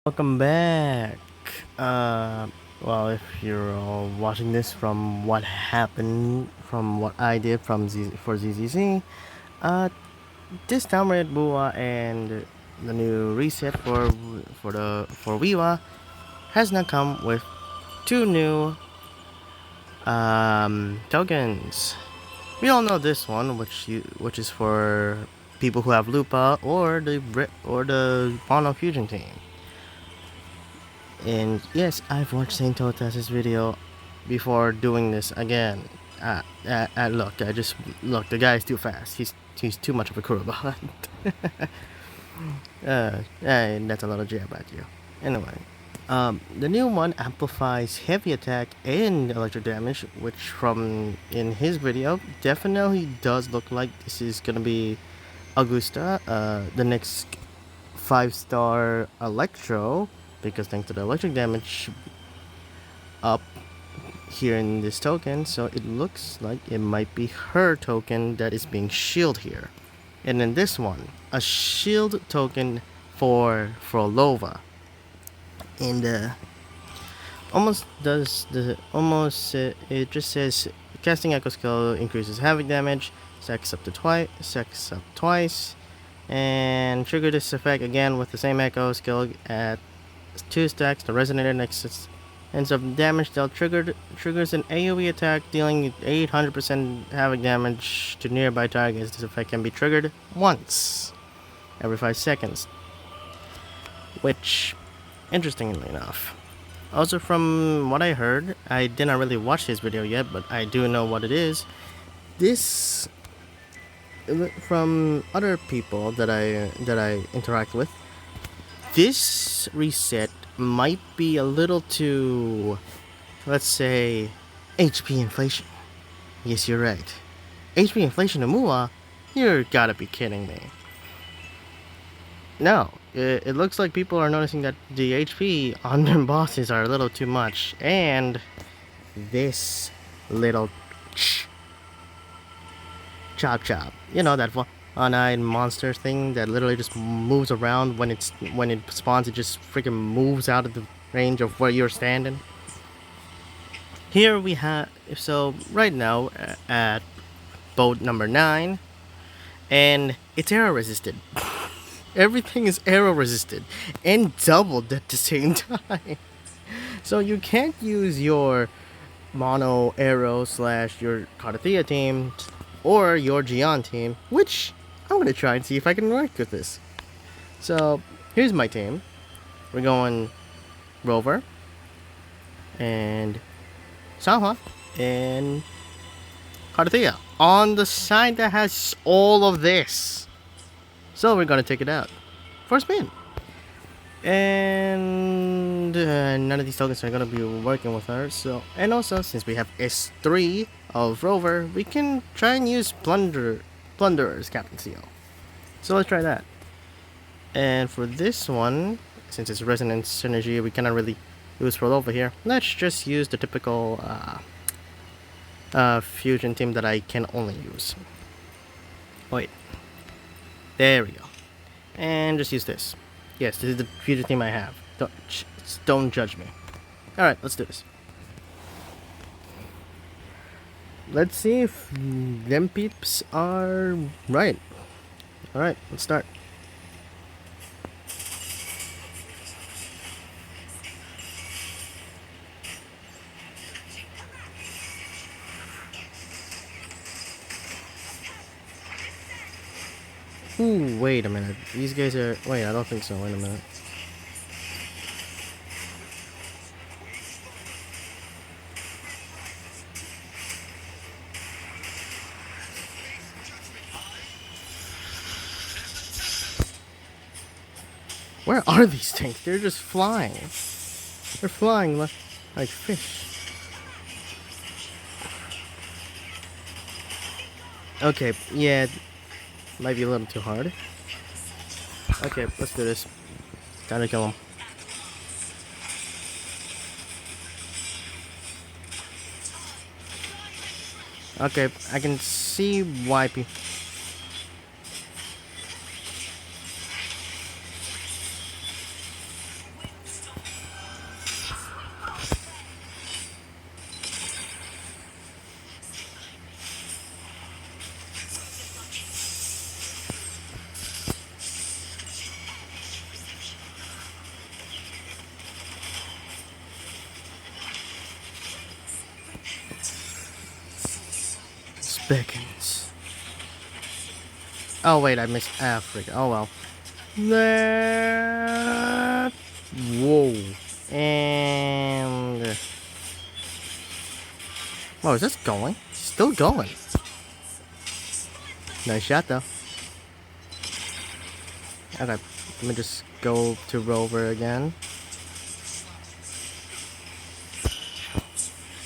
Welcome back. Well, if you're watching this from what happened, from what I did from for ZZZ, uh, this time we're at Wuwa, and the new reset for Wiwa has now come with two new tokens. We all know this one, which is for people who have Lupa or the Mono Fusion team. And yes, I've watched Saint Totas's video before doing this again. Look, look. The guy is too fast. He's too much of a Kurobot. That's a little jab at you. Anyway, the new one amplifies heavy attack and electric damage, which from in his video definitely does look like this is gonna be Augusta, the next 5-star Electro, because thanks to the electric damage up here in this token, so it looks like it might be her token that is being shielded here. And then this one, a shield token for Frolova. And it just says casting echo skill increases havoc damage, sex up twice, and trigger this effect again with the same echo skill at 2 stacks. The resonator next ends up damage dealt triggers an AoE attack dealing 800% havoc damage to nearby targets. This effect can be triggered once every 5 seconds, which, interestingly enough, also from what I heard, I did not really watch his video yet, but I do know what it is. This, from other people that I interact with, this reset might be a little too, let's say, HP inflation. Yes, you're right. HP inflation to Mua? You're gotta be kidding me. No, it looks like people are noticing that the HP on their bosses are a little too much, and this little chop chop, you know, that one-eyed monster thing that literally just moves around when it spawns. It just freaking moves out of the range of where you're standing. Here we have, so right now at boat number 9, and it's arrow resisted. Everything is arrow resisted and doubled at the same time. So you can't use your mono arrow / your Cardathea team or your Gion team, which I'm gonna try and see if I can work with this. So here's my team. We're going Rover and Salha and Cardathea on the side that has all of this. So we're gonna take it out for a spin. And none of these tokens are gonna be working with her. So, and also since we have S3 of Rover, we can try and use Plunderer's Captain Seal. So let's try that. And for this one, since it's Resonance Synergy, we cannot really use Rolova here. Let's just use the typical fusion team that I can only use. Wait. There we go. And just use this. Yes, this is the fusion team I have. Don't judge me. Alright, let's do this. Let's see if them peeps are right. Alright, let's start. Ooh, wait a minute. These guys are... Wait, I don't think so. Wait a minute. Where are these tanks? They're just flying. They're flying like fish. Okay, yeah. Might be a little too hard. Okay, let's do this. Time to kill him. Okay, I can see why people... beckons. Oh wait, I missed Africa. Oh well. There. Whoa. And. Oh, is this going? Still going. Nice shot though. Okay, let me just go to Rover again.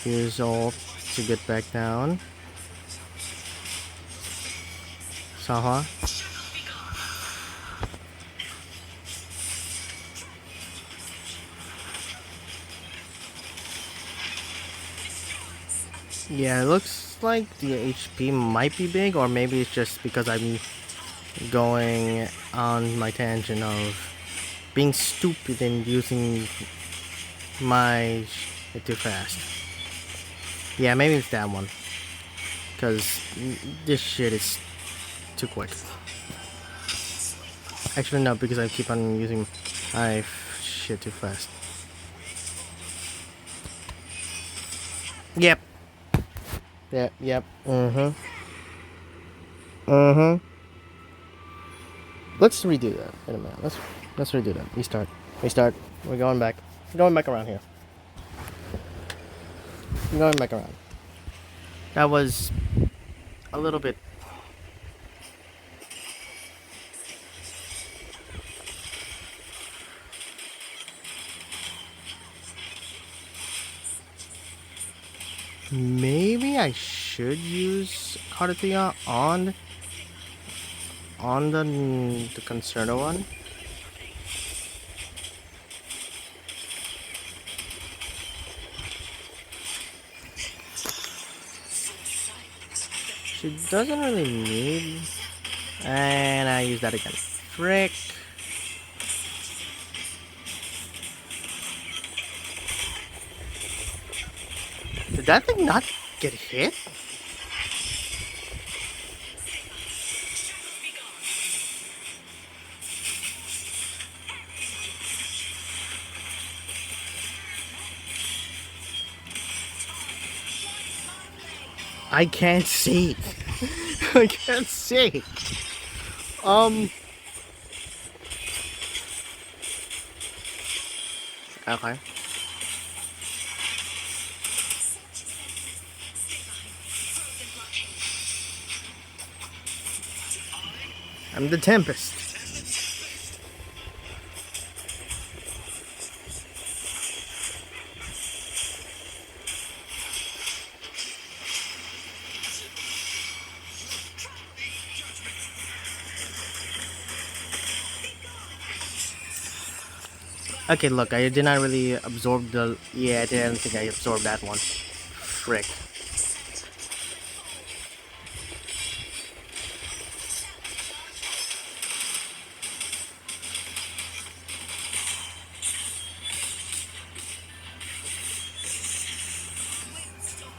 Use ult to get back down. Saha. Yeah, it looks like the HP might be big, or maybe it's just because I'm going on my tangent of being stupid and using my shit too fast. Yeah, maybe it's that one. Because this shit is too quick. Actually, no, because I keep on using my shit too fast. Yep. Yep. Mm-hmm. Mm-hmm. Let's redo that. Wait a minute. Let's redo that. Restart. We're going back. We're going back around here. We're going back around. That was a little bit. Maybe I should use Cardia on the Concerto one. She doesn't really need, and I use that again. Frick. Did that thing not get hit? I can't see. I can't see. Okay. I'm the Tempest. Okay, look, I did not really absorb the... Yeah, I didn't think I absorbed that one. Frick.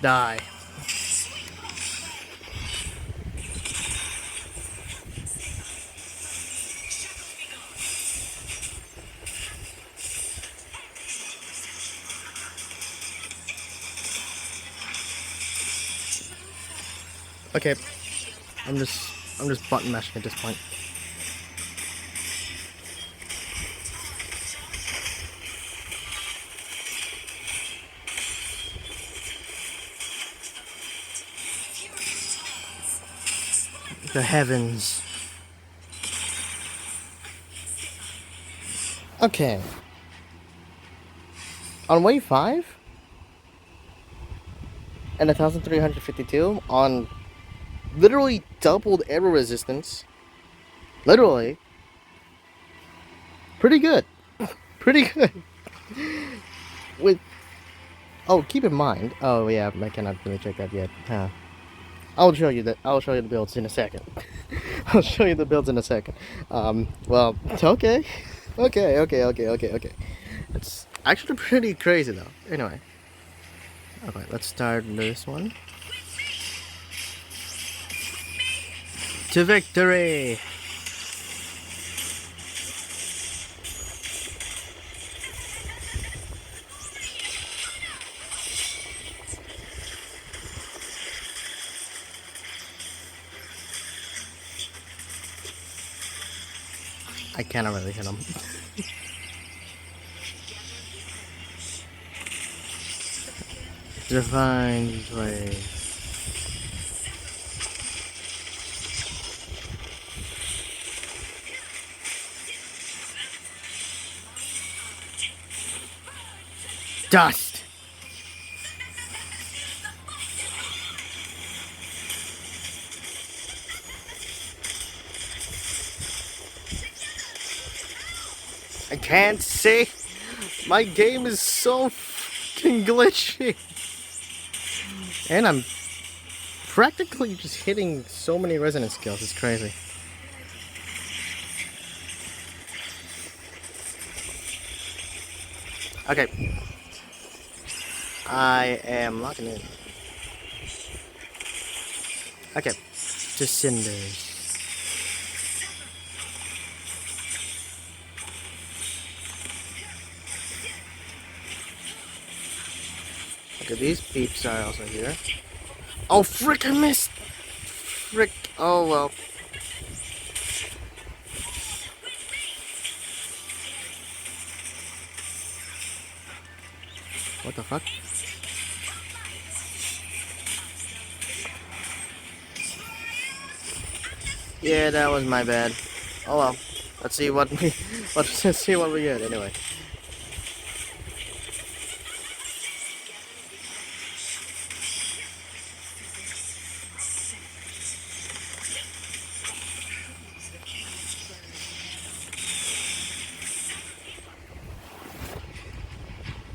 Die. Okay, I'm just button mashing at this point. The heavens. Okay. On wave 5 and 1352 on literally doubled arrow resistance. Literally. Pretty good. Pretty good. With... Oh, keep in mind. Oh yeah, I cannot really check that yet. Huh. I'll show you the builds in a second. I'll show you the builds in a second. Well, okay. Okay. It's actually pretty crazy though. Anyway. Okay, let's start this one. To victory! I cannot really hit him. Divine Blade. Dust! I can't see! My game is so fucking glitchy! And I'm practically just hitting so many resonance skills, it's crazy. Okay. I am locking in. Okay. Just cinders. Okay, these peeps are also here. Oh, frick, I missed! Frick. Oh, well. What the fuck? Yeah, that was my bad. Oh well. Let's see what we let's see what we get anyway.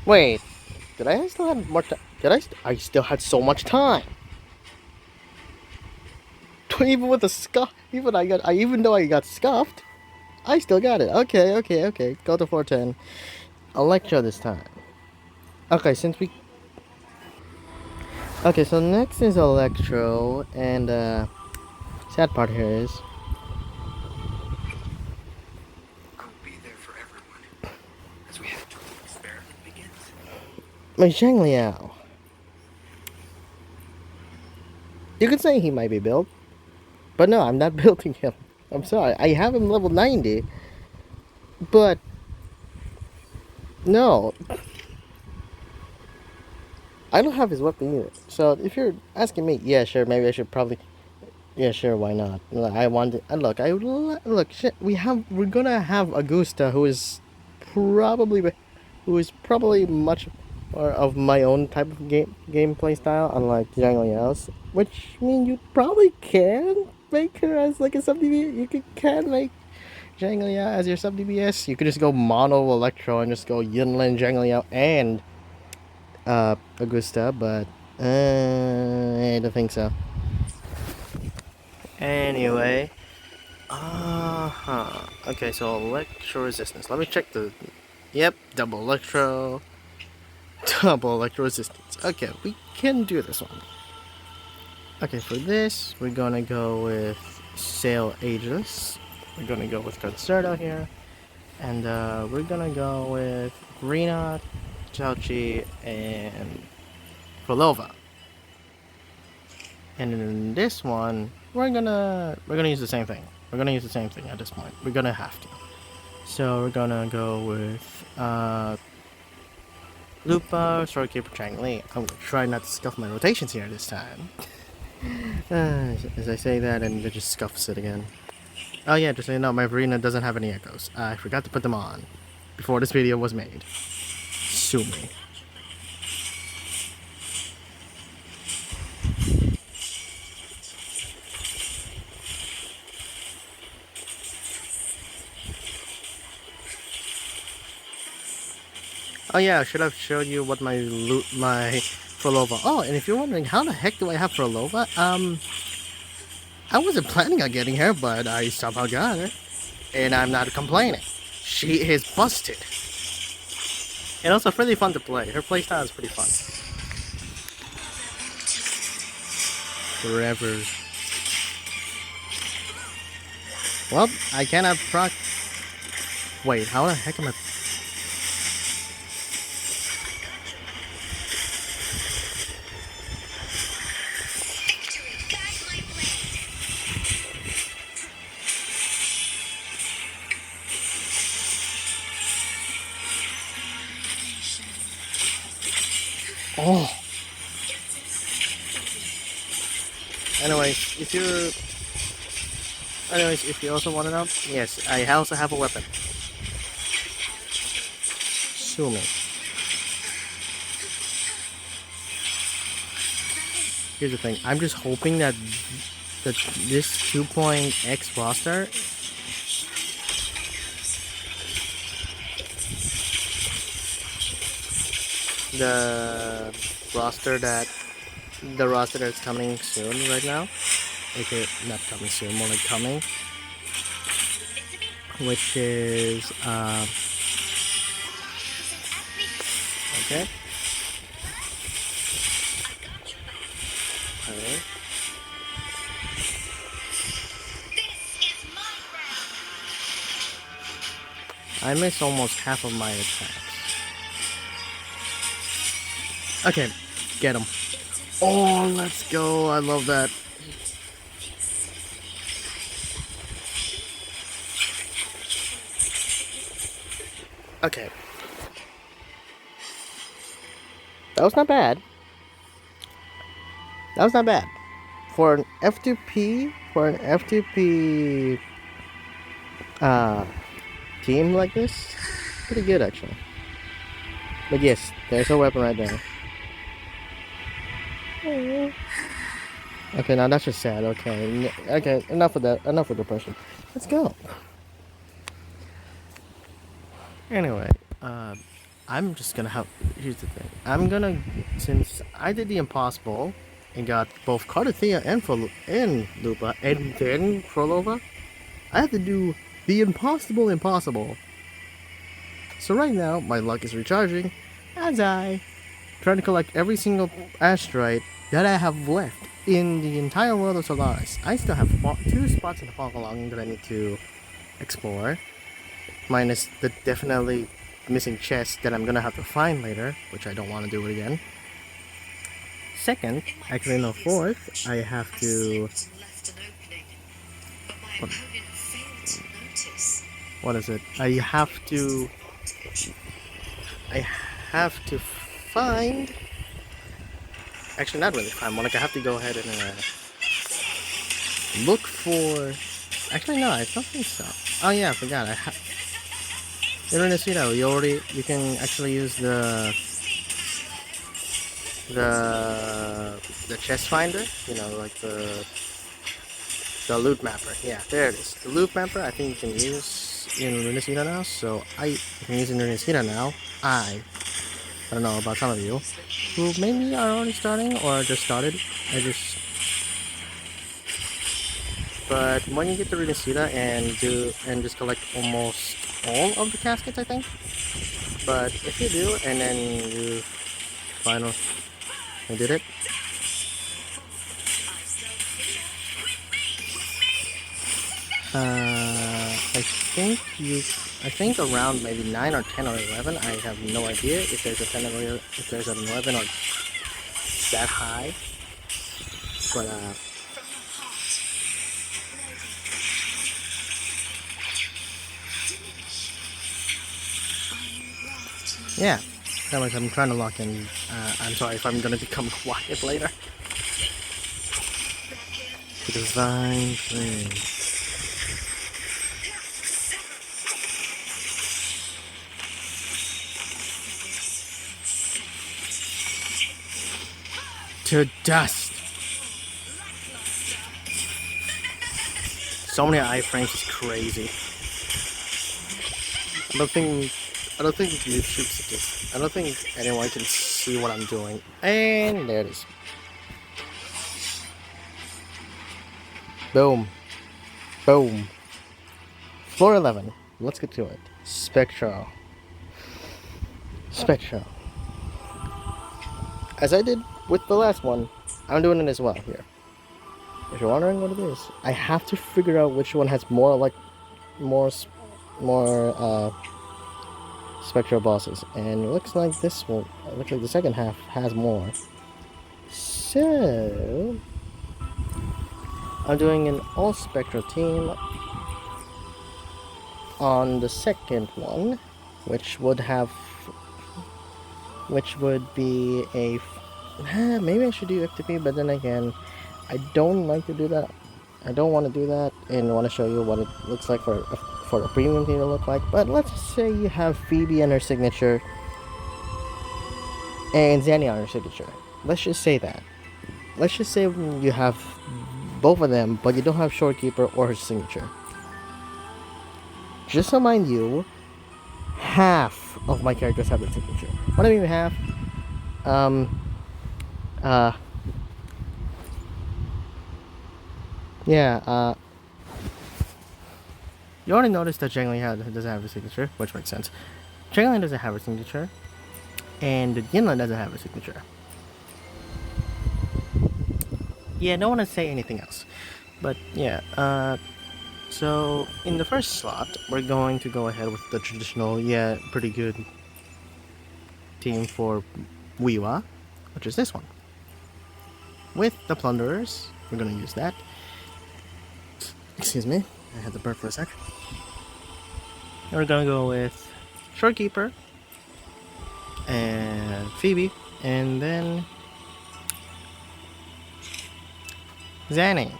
Wait, did I still have more time? I still had so much time. Even with the scuff, even though I got scuffed, I still got it. Okay. Go to 410. Electro this time. Okay, okay, so next is Electro, and sad part here is I'll be there for everyone as we head till the experiment begins. my Zhang Liao. You could say he might be built, but no, I'm not building him. I'm sorry. I have him level 90, but no, I don't have his weapon either. So if you're asking me, yeah, sure, maybe I should probably, yeah, sure, why not? I want to, look, shit, we're gonna have Augusta, who is probably much or of my own type of gameplay style, unlike Zhang Liao's, which means you probably can make her as like a sub DPS. Can make Zhang Liao as your sub DPS. You could just go mono Electro and just go Yunlin, Zhang Liao, and Augusta, but I don't think so. Anyway, okay, so Electro resistance. Let me check the. Yep, double Electro. Double Electro resistance. Okay, we can do this one. Okay, for this, we're gonna go with Sail Ageless. We're gonna go with Concerto here. And we're gonna go with Rena, Chauchi, and Folova. And in this one, we're gonna use the same thing. We're gonna use the same thing at this point. We're gonna have to. So we're gonna go with Lupa, Storekeeper, Chang Li. I'm gonna try not to scuff my rotations here this time. As I say that, and it just scuffs it again. Oh yeah, just so you know, my Verena doesn't have any echoes. I forgot to put them on before this video was made. Sue me. Oh yeah, I should have showed you what my Frolova. Oh, and if you're wondering how the heck do I have Frolova, I wasn't planning on getting her, but I somehow got her, and I'm not complaining. She is busted, and also really fun to play. Her playstyle is pretty fun. Forever. Well, I cannot proc. Wait, how the heck am I? Oh. Anyways, if you also want to know, yes, I also have a weapon. Sue me. Here's the thing. I'm just hoping that this 2.x roster the roster that the roster that's coming soon right now. Okay, not coming soon, more like coming. Which is okay. Okay. I missed almost half of my attacks. Okay, get him. Oh, let's go. I love that. Okay. That was not bad. That was not bad. For an F2P team like this, pretty good actually. But yes, there's a weapon right there. Okay, now that's just sad. Okay, okay, enough of that. Enough of depression. Let's go. Anyway, I'm just gonna have. Here's the thing. I'm gonna, since I did the impossible and got both Cardathea and Lupa and then Frolova, I have to do the impossible. So right now, my luck is recharging as I try to collect every single asteroid that I have left in the entire world of Solaris. I still have 2 spots in the fog along that I need to explore, minus the definitely missing chest that I'm gonna have to find later, which I don't want to do it again. Second, actually no, fourth, I have to... What is it? I have to find... Actually, not really find one. Like, I have to go ahead and look for... Actually, no, I don't think so. Oh yeah, I forgot. In Renacito, you can actually use the chest finder. You know, like the loot mapper. Yeah, there it is. The loot mapper. I think you can use in Renacito now. So you can use in Renacito now. I don't know about some of you who maybe are already starting or just started. But when you get to Renacita and just collect almost all of the caskets, I think. But if you do, and then you did it. I think around maybe 9 or 10 or 11. I have no idea if there's a 10 or if there's an 11 or that high. But yeah, that was, I'm trying to lock in. I'm sorry if I'm gonna become quiet later. The divine flame. To dust. So many iframes is crazy. I don't think YouTube's just... I don't think anyone can see what I'm doing. And there it is. Boom. Boom. Floor 11. Let's get to it. Spectral. As I did with the last one, I'm doing it as well here. If you're wondering what it is, I have to figure out which one has more spectral bosses, and it looks like this one. It looks like the second half has more. So I'm doing an all spectral team on the second one, which would have which would be a. Maybe I should do FTP, but then again, I don't like to do that. I don't want to do that, and want to show you what it looks like for a premium team to look like. But let's just say you have Phoebe and her signature, and Zanny on her signature. Let's just say that. Let's just say you have both of them, but you don't have Shorekeeper or her signature. Just to remind you, half of my characters have the signature. What do I mean half? Um, uh, yeah, you already noticed that doesn't have a signature, which makes sense. Jangling doesn't have a signature, and Yinlan doesn't have a signature. Yeah, I don't want to say anything else. But yeah, so in the first slot, we're going to go ahead with the traditional, pretty good team for Wuwa, which is this one. With the Plunderers, we're going to use that. Excuse me, I had to burp for a sec. And we're going to go with Shorekeeper and Phoebe, and then Zanny.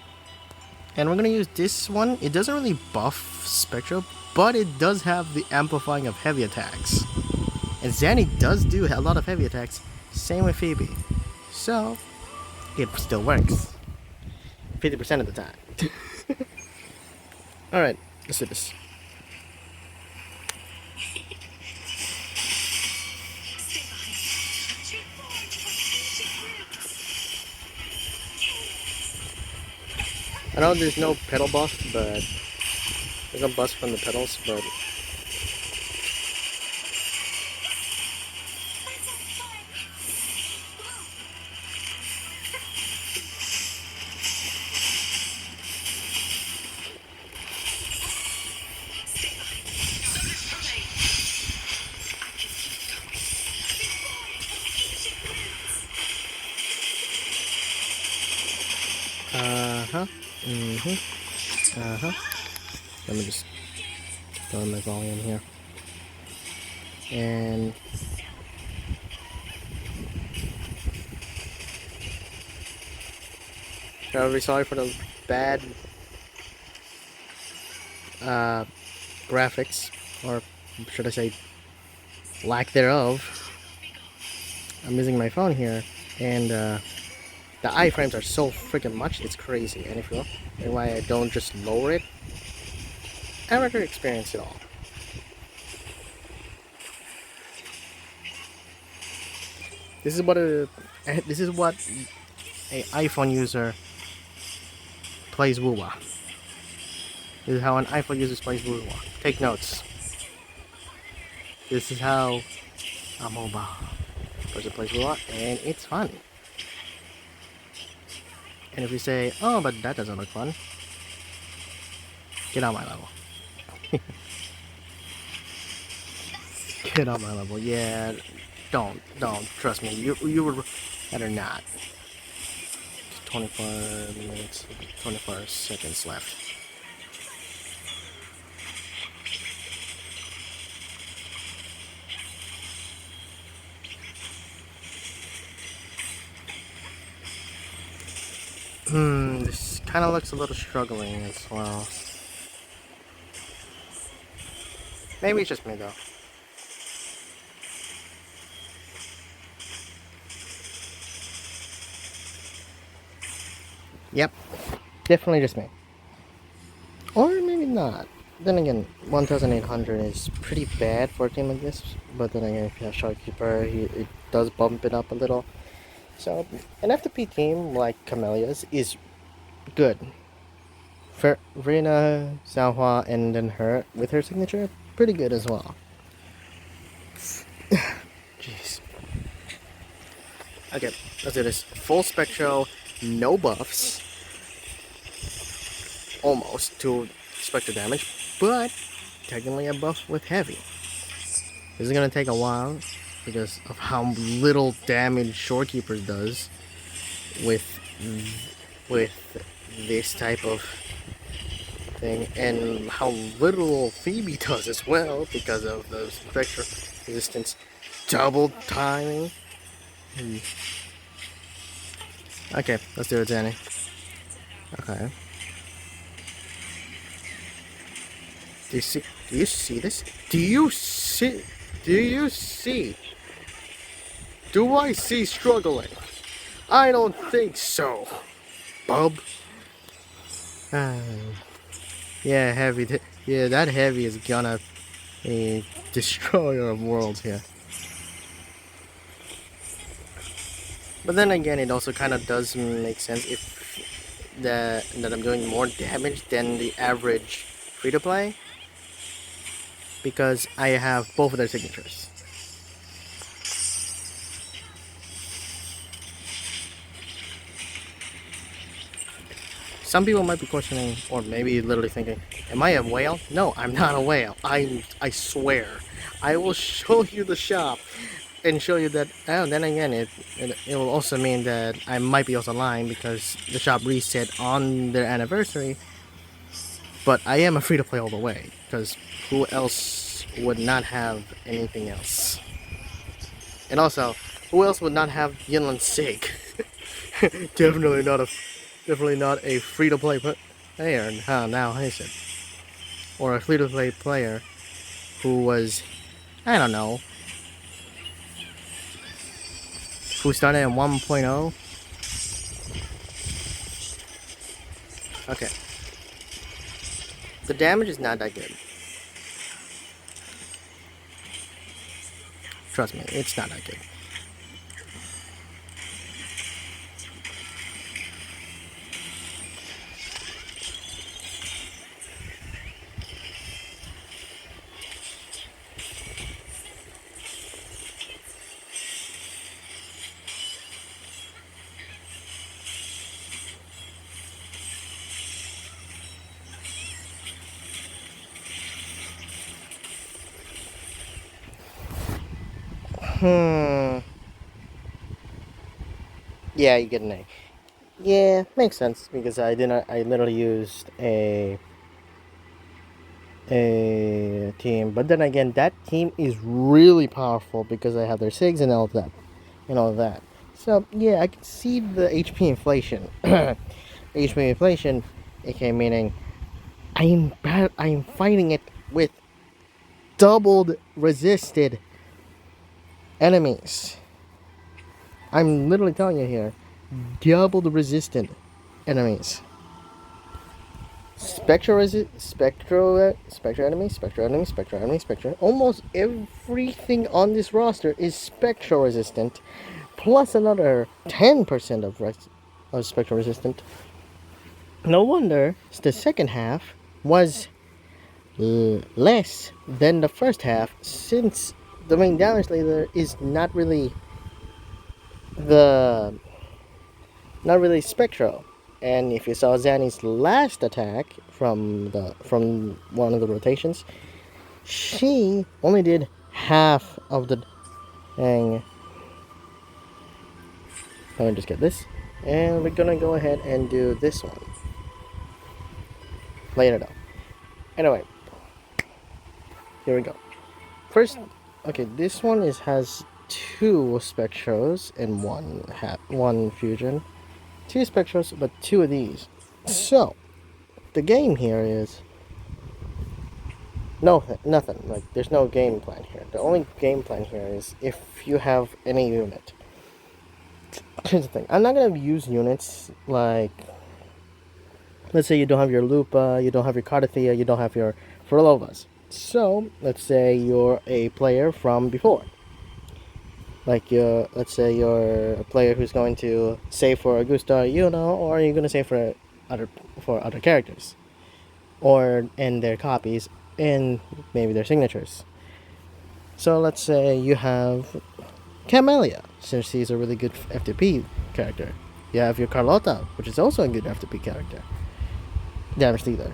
And we're gonna use this one. It doesn't really buff Spectral, but it does have the amplifying of heavy attacks. And Zanny does do a lot of heavy attacks. Same with Phoebe. So, it still works. 50% of the time. Alright, let's do this. I know there's no pedal buff, but there's no buff from the pedals, but let me just throw in my volume here. And very sorry for the bad graphics, or should I say lack thereof. I'm using my phone here, and the iframes are so freaking much, it's crazy. And if you know why I don't just lower it, I've never experienced it all. This is what a iPhone user plays Wuwa. This is how an iPhone user plays Wuwa. Take notes. This is how a mobile person plays Wuwa, and it's fun. And if you say, oh, but that doesn't look fun, get on my level. Get on my level. Yeah, don't. Trust me. You would better not. 24 minutes, 24 seconds left. This kind of looks a little struggling as well. Maybe it's just me though. Yep, definitely just me. Or maybe not. Then again, 1,800 is pretty bad for a team like this. But then again, if you have Shorekeeper, it does bump it up a little. So, an FTP team like Camellia's is good. For Verena, Xiaohua, and then her, with her signature, pretty good as well. Jeez. Okay, let's do this. Full Spectral, no buffs. Almost to Spectral damage, but technically a buff with heavy. This is gonna take a while because of how little damage Shorekeeper does with this type of thing, and how little Phoebe does as well because of the Spectral resistance. double timing. Okay, let's do it, Danny. Okay. Do you see? Do you see this? Do you see? Do you see? Do I see struggling? I don't think so, bub. Uh, yeah, heavy. Yeah, that heavy is gonna be destroyer of worlds here. But then again, it also kind of does make sense if that I'm doing more damage than the average free to play, because I have both of their signatures. Some people might be questioning, or maybe literally thinking, am I a whale? No, I'm not a whale. I swear. I will show you the shop and show you that. Oh, then again, it will also mean that I might be also lying because the shop reset on their anniversary. But I am a free to play all the way, because who else would not have anything else? And also, who else would not have Yinland Sig? Definitely not a free to play player. Now is it? Or a free to play player who was, I don't know, who started at 1.0. Okay. The damage is not that good. Trust me, it's not that good. Yeah, you get an A. Yeah, makes sense because I literally used a team, but then again, that team is really powerful because I have their SIGs and all of that. So yeah, I can see the HP inflation. HP inflation, aka meaning I am fighting it with doubled resisted enemies. I'm literally telling you here, doubled resistant enemies. Spectral enemy. Almost everything on this roster is spectral resistant, plus another 10% of spectral resistant. No wonder the second half was less than the first half, since the main damage leader is not really spectral. And if you saw Zanny's last attack from one of the rotations, she only did half of the thing. Let me just get this, and we're gonna go ahead and do this one later though. Anyway, here we go. First, okay, this one has 2 spectros and one fusion. 2 spectros, but 2 of these. So, the game here is nothing. Like, there's no game plan here. The only game plan here is if you have any unit. Here's the thing. I'm not gonna use units like, let's say you don't have your Lupa, you don't have your Cardathea, you don't have your Furlovas. So, let's say you're a player from before. Like, let's say you're a player who's going to save for Augusta, or you're going to save for other characters, and their copies, and maybe their signatures. So let's say you have Camellia, since she's a really good FTP character. You have your Carlotta, which is also a good FTP character. Damage dealer.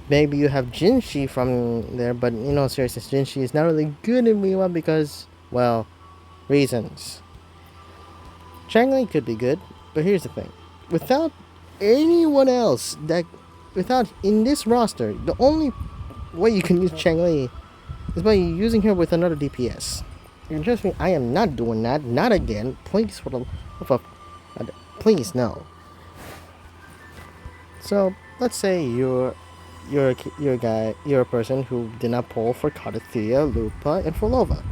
Maybe you have Jinshi from there, but seriously, Jinshi is not really good in Wuwa because, well, reasons. Changli could be good, but here's the thing. Without anyone else, in this roster, the only way you can use Changli is by using her with another DPS. And trust me, I am not doing that. Not again. Please, for the love of, please no. So let's say you're a person who did not pull for Cardathea, Lupa, and Folova.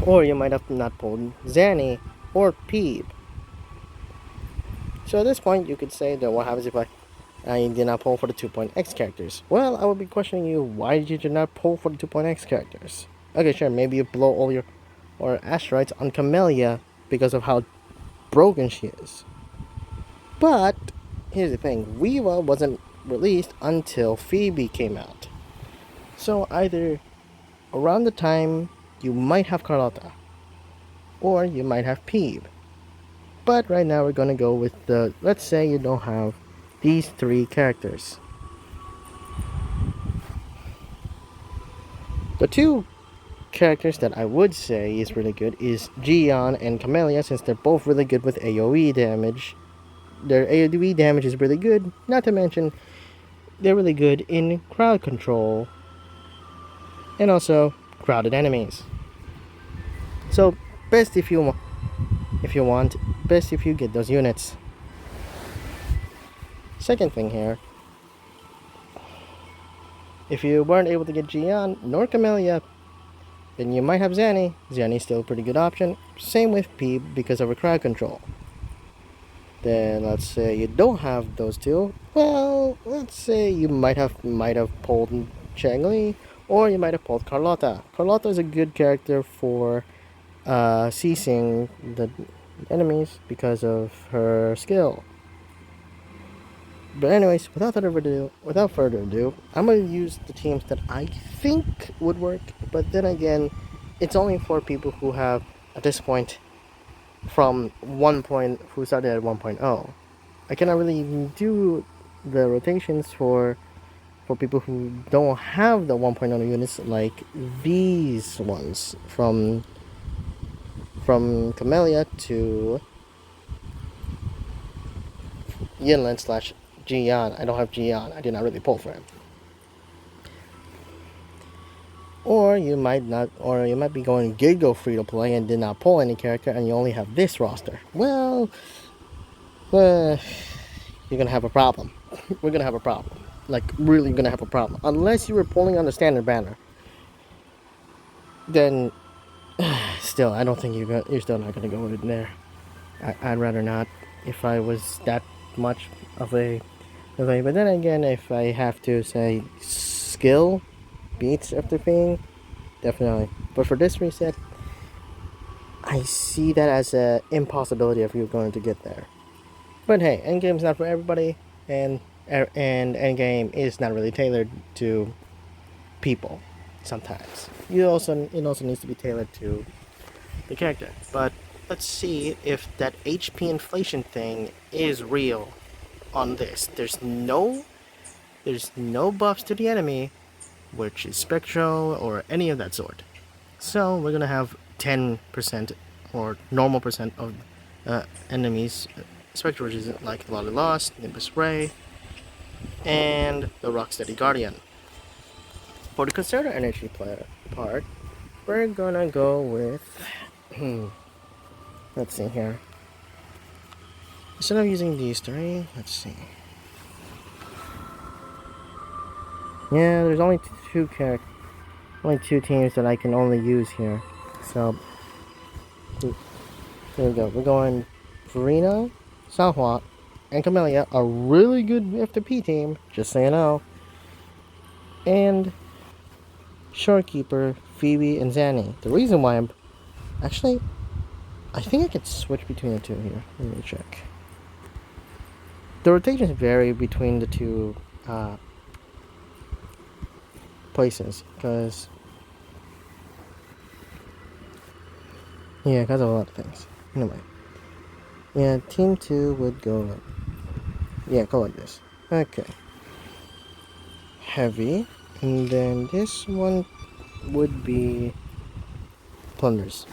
Or you might have not pulled Zanny or Peeb. So at this point, you could say that what happens if I did not pull for the 2.x characters? Well, I would be questioning you, why did you not pull for the 2.x characters? Okay, sure, maybe you blow all your or asteroids on Camellia because of how broken she is. But here's the thing, Wuwa wasn't released until Phoebe came out. So either around the time you might have Carlotta, or you might have Peeb. But right now we're gonna go with the, let's say you don't have these three characters. The two characters that I would say is really good is Gion and Camellia, since they're both really good with AoE damage. Their AoE damage is really good, not to mention they're really good in crowd control and also crowded enemies. So best if you want, best if you get those units. Second thing here, if you weren't able to get Gion nor Camellia, then you might have Zanny. Zanny's still a pretty good option. Same with Peeb because of her crowd control. Then let's say you don't have those two. Well, let's say you might have pulled Changli, or you might have pulled Carlotta. Carlotta is a good character for ceasing the enemies because of her skill. But anyways, without further ado, I'm gonna use the teams that I think would work. But then again, it's only for people who have at this point from who started at 1.0. I cannot really do the rotations for people who don't have the 1.0 units like these ones from Camellia to Yinland slash Gian. I don't have Gian. I did not really pull for him. Or you might be going Gigo free to play and did not pull any character, and you only have this roster. Well, you're gonna have a problem. We're gonna have a problem. Like, really gonna have a problem. Unless you were pulling on the standard banner. Then, still, I don't think you're still not gonna go in there. I'd rather not. If I was that much of a... But then again, if I have to say skill beats everything, definitely. But for this reset, I see that as an impossibility if you're going to get there. But hey, endgame's not for everybody, and endgame is not really tailored to people. Sometimes it also needs to be tailored to the character. But let's see if that HP inflation thing is real on this. There's no buffs to the enemy, which is spectral or any of that sort. So we're gonna have 10% or normal percent of enemies spectral, which is like Lolly Lost, Nimbus Ray, and the Rocksteady Guardian. For the conservator energy part, we're gonna go with let's see here. Instead of using these three, let's see. Yeah, there's only only two teams that I can only use here. So here we go. We're going Farina, Sanhua, and Camellia, a really good FTP team, just so you know. And Shorekeeper, Phoebe, and Zanny. The reason why I'm actually, I think I could switch between the two here. Let me check. The rotations vary between the two places because of a lot of things. Anyway, yeah, team 2 would go go like this. Okay, heavy, and then this one would be plunders.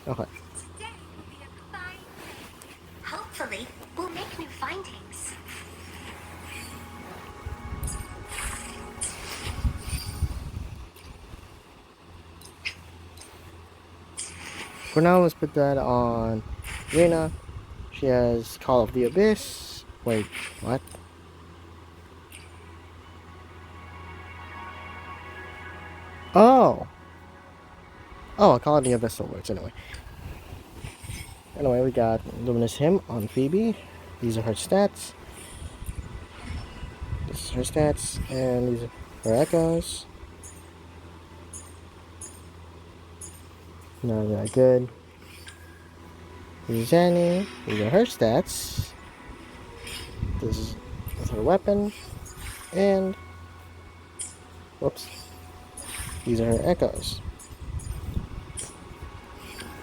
Okay. Today will be a fine day. Hopefully, we'll make new findings. For now, let's put that on Reyna. She has Call of the Abyss. Wait, what? Oh! Oh, Call of the Abyss still works anyway. Anyway, we got Luminous Hymn on Phoebe. These are her stats. This is her stats, and these are her echoes. No, they're not good. This is Annie. These are her stats. This is her weapon. And, whoops. These are her echoes.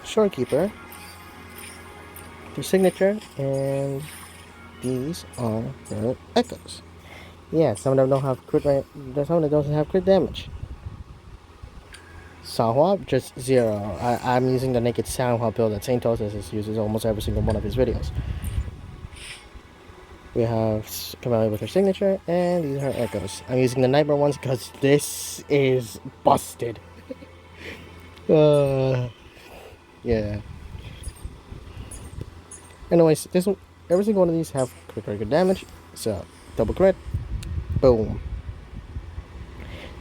Shorekeeper. Their signature, and these are her echoes. Yeah, some of them don't have crit. Some of them don't have crit damage. Sanhua, just 0. I'm using the naked Sanhua build that Saint Tosis uses almost every single one of his videos. We have Camellia with her signature, and these are her echoes. I'm using the Nightmare ones because this is busted. Yeah. Anyways, this one, every single one of these have crit damage, so double crit, boom.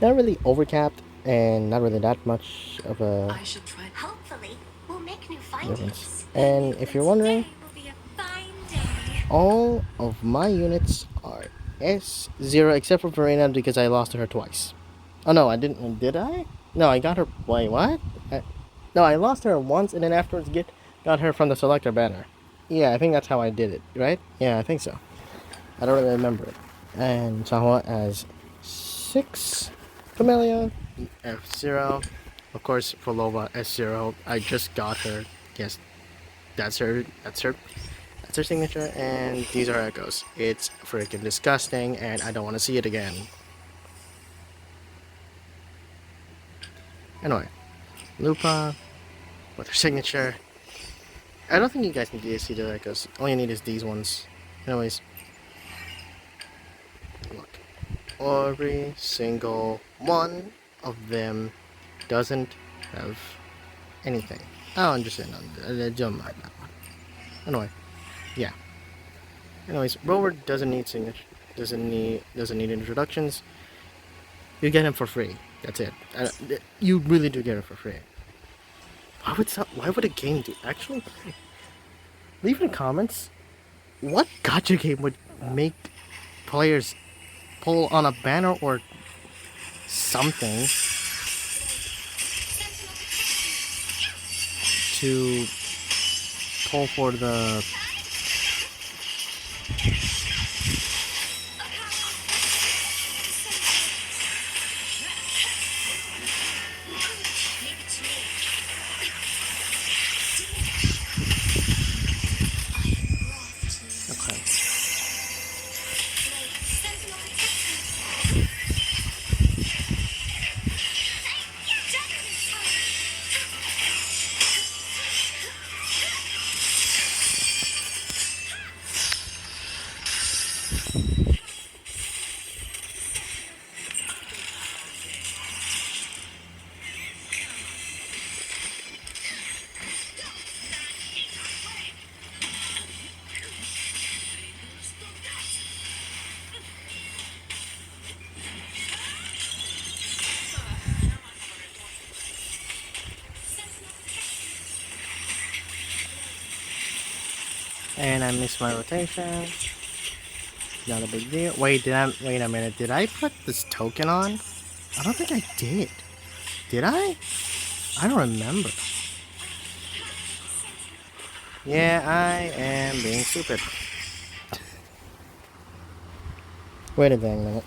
Not really overcapped, and not really that much of a I should try. Hopefully, we'll make new difference. findings. And if you're wondering, Today will be a fine day. all of my units are S0 except for Verena because I lost to her twice. Oh no, I didn't. Did I? No, I got her. Wait, what? No, I lost her once and then afterwards got her from the selector banner. Yeah, I think that's how I did it, right? Yeah, I think so. I don't really remember it. And Sahua as 6. Camellia, F0. Of course, for Lova, S0. I just got her. Yes, that's her. That's her signature. And these are echoes. It's freaking disgusting, and I don't want to see it again. Anyway, Lupa with her signature. I don't think you guys need to see the echoes. All you need is these ones. Anyways, look. Every single one of them doesn't have anything. I don't understand. I don't mind that one. Anyway, yeah. Anyways, Rover doesn't need signature. Doesn't need introductions. You get him for free. That's it. You really do get him for free. Why would a game do? Actually, leave in the comments. What gacha game would make players pull on a banner or something to pull for the okay. And I missed my rotation. Not a big deal. Wait a minute. Did I put this token on? I don't think I did. Did I? I don't remember. Yeah, I am being stupid. Wait a dang minute.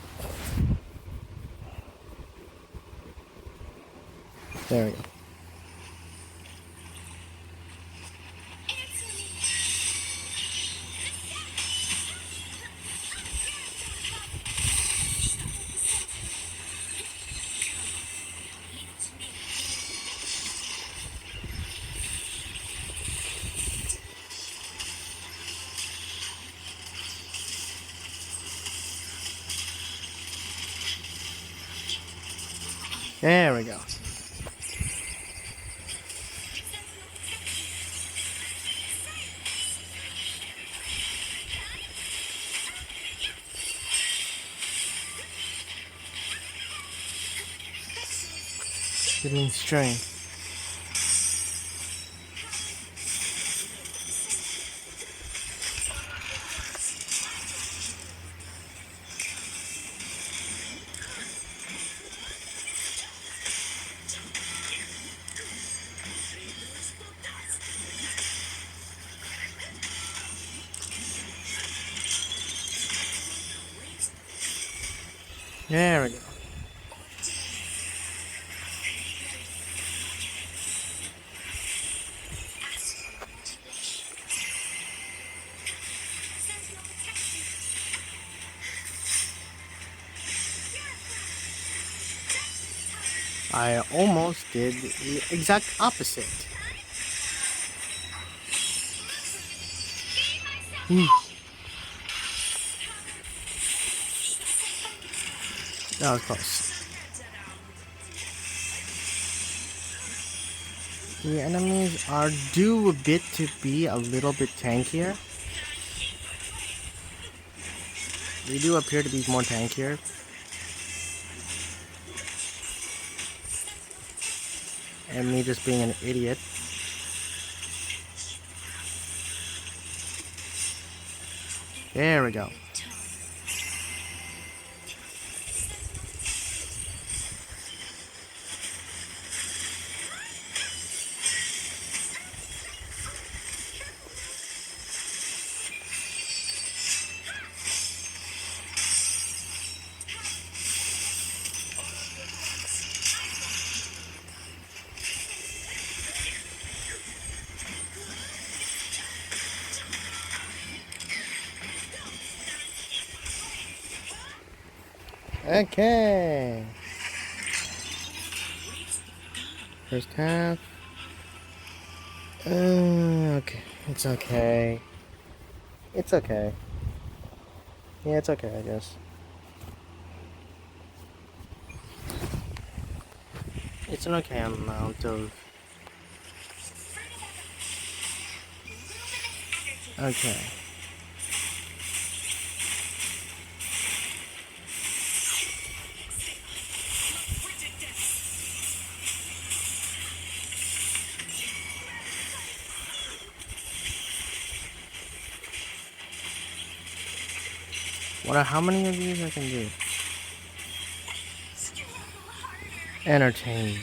There we go. There we go. It means strain. There we go. I almost did the exact opposite. Hmm. That was close. The enemies are due a bit to be a little bit tankier. They do appear to be more tankier. And me just being an idiot. There we go. Okay. First half. Okay. It's okay. It's okay. Yeah, it's okay, I guess. It's an okay amount of... Okay. What are how many of these I can do? Entertain.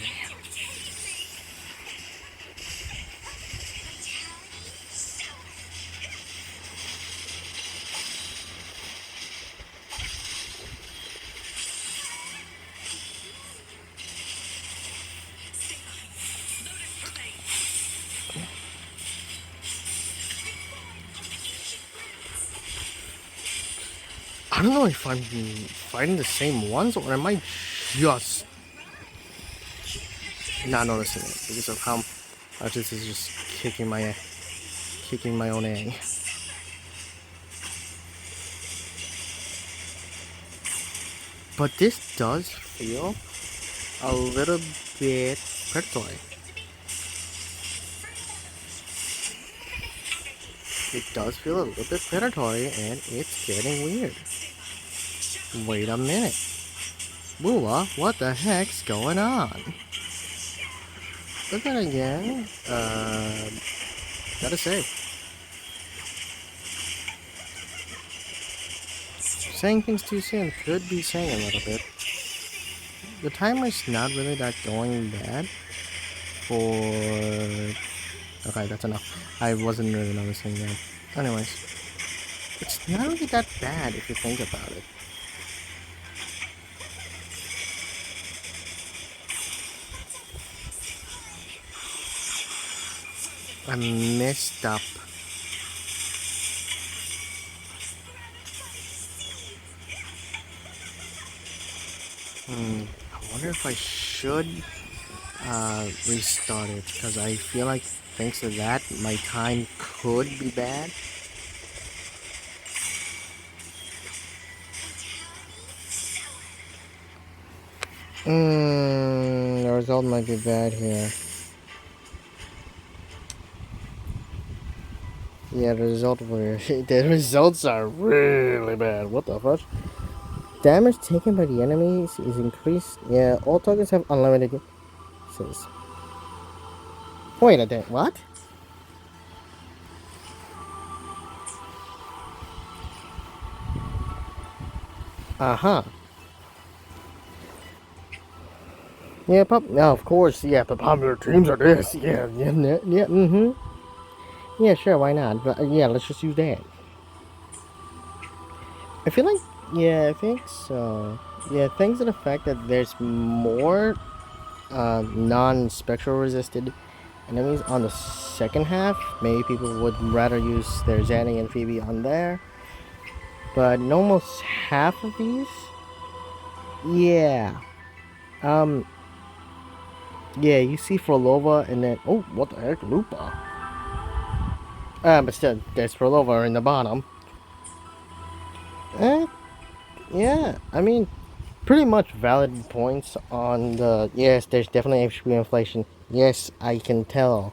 I don't know if I'm fighting the same ones or am I just not noticing it because of how much this is just kicking my own egg. But this does feel a little bit predatory. It does feel a little bit predatory and it's getting weird. Wait a minute. Wuwa, what the heck's going on? But then again, gotta say, saying things too soon could be saying a little bit. The timer's not really that going bad for... Okay, that's enough. I wasn't really noticing that. Anyways, it's not really that bad if you think about it. I messed up. I wonder if I should restart it because I feel like thanks to that my time could be bad. The result might be bad here. Yeah, the results are really bad. What the fuck? Damage taken by the enemies is increased. Yeah, all tokens have unlimited Says, wait a minute, what? Uh-huh. Yeah, no, of course, yeah, the popular teams are this. Yeah, mm-hmm. Yeah, sure, why not? But yeah, let's just use that. I feel like, yeah, I think so. Yeah, thanks to the fact that there's more non-spectral resisted enemies on the second half, maybe people would rather use their Zanny and Phoebe on there. But in almost half of these, yeah. Um, yeah, you see Frolova and then, oh, what the heck, Lupa? But still, there's Frolova in the bottom. Eh, yeah, I mean, pretty much valid points on the, yes, there's definitely HP inflation. Yes, I can tell.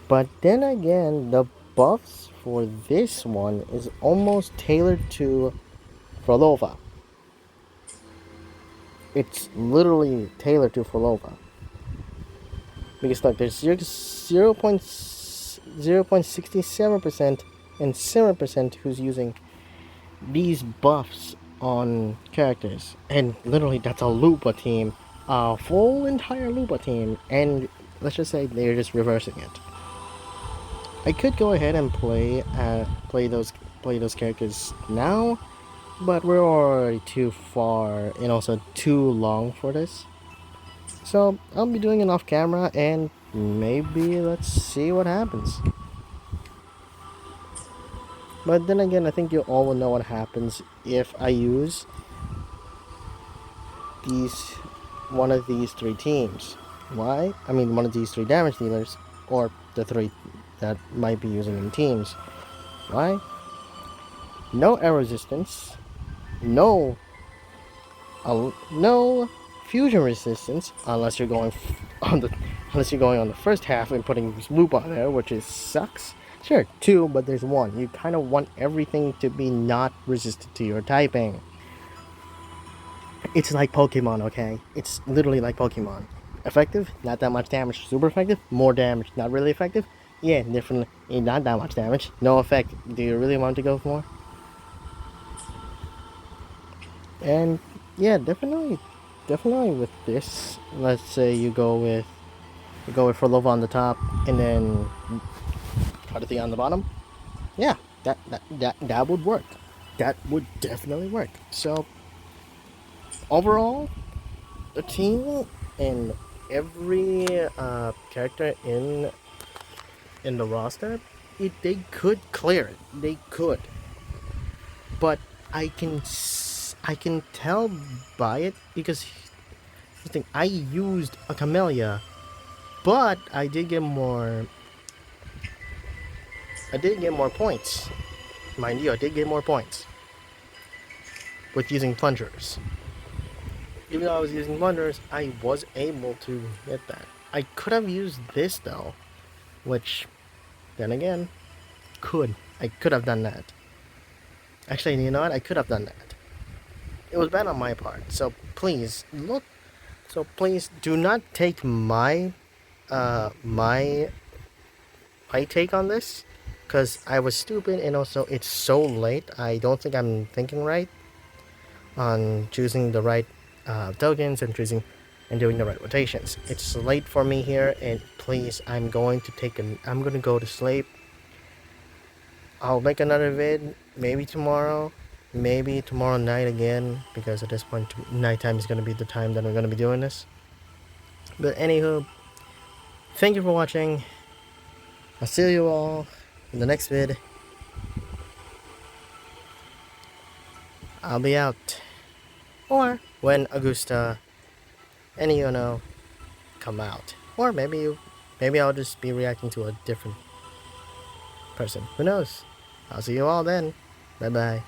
But then again, the buffs for this one is almost tailored to Frolova. It's literally tailored to Frolova. Because look, there's 0.67% and 7% who's using these buffs on characters. And literally that's a Lupa team. A full entire Lupa team. And let's just say they're just reversing it. I could go ahead and play those characters now, but we're already too far and also too long for this. So I'll be doing it off camera and maybe let's see what happens. But then again, I think you all will know what happens if I use one of these three teams. Why? I mean, one of these three damage dealers, or the three that might be using in teams. Why? No air resistance, no no fusion resistance unless you're going on the first half and putting this loop on there, which is sucks. Sure, two, but there's one. You kind of want everything to be not resistant to your typing. It's like Pokemon, okay? It's literally like Pokemon. Effective, not that much damage. Super effective, more damage. Not really effective, yeah, different. Not that much damage, no effect. Do you really want to go for more? And yeah, definitely with this. Let's say you go with Frolova on the top and then Odyssey on the bottom. Yeah, that would work. That would definitely work. So overall, the team and every character in the roster, they could clear it. They could, but I can tell by it because the thing, I used a Camellia, but I did get more. I did get more points, mind you. I did get more points with using plungers. Even though I was using plungers, I was able to get that. I could have used this though, which, then again, I could have done that. Actually, you know what? I could have done that. It was bad on my part. So please look. So please do not take my my take on this, because I was stupid and also it's so late. I don't think I'm thinking right on choosing the right tokens and doing the right rotations. It's late for me here, and please, I'm going to go to sleep. I'll make another vid maybe tomorrow, maybe tomorrow night again, because at this point nighttime is going to be the time that I'm going to be doing this. But anywho, thank you for watching. I'll see you all in the next vid. I'll be out. Or when Augusta and Iono come out. Or maybe I'll just be reacting to a different person. Who knows? I'll see you all then. Bye bye.